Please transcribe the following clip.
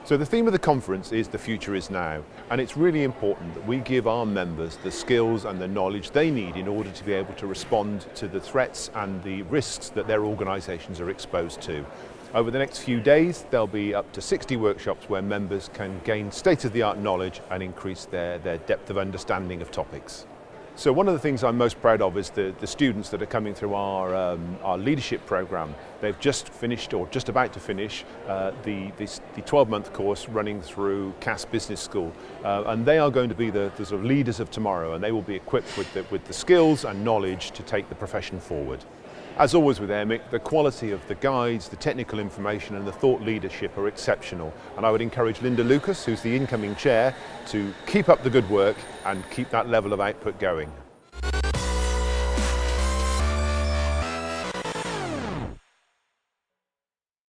So the theme of the conference is "The Future is Now", and it's really important that we give our members the skills and the knowledge they need in order to be able to respond to the threats and the risks that their organisations are exposed to. Over the next few days, there'll be up to 60 workshops where members can gain state-of-the-art knowledge and increase their depth of understanding of topics. So one of the things I'm most proud of is the students that are coming through our leadership program. They've just finished, or just about to finish, the 12-month course running through Cass Business School, and they are going to be the sort of leaders of tomorrow, and they will be equipped with the skills and knowledge to take the profession forward. As always with Airmic, the quality of the guides, the technical information and the thought leadership are exceptional, and I would encourage Lynda Lucas, who's the incoming chair, to keep up the good work and keep that level of output going.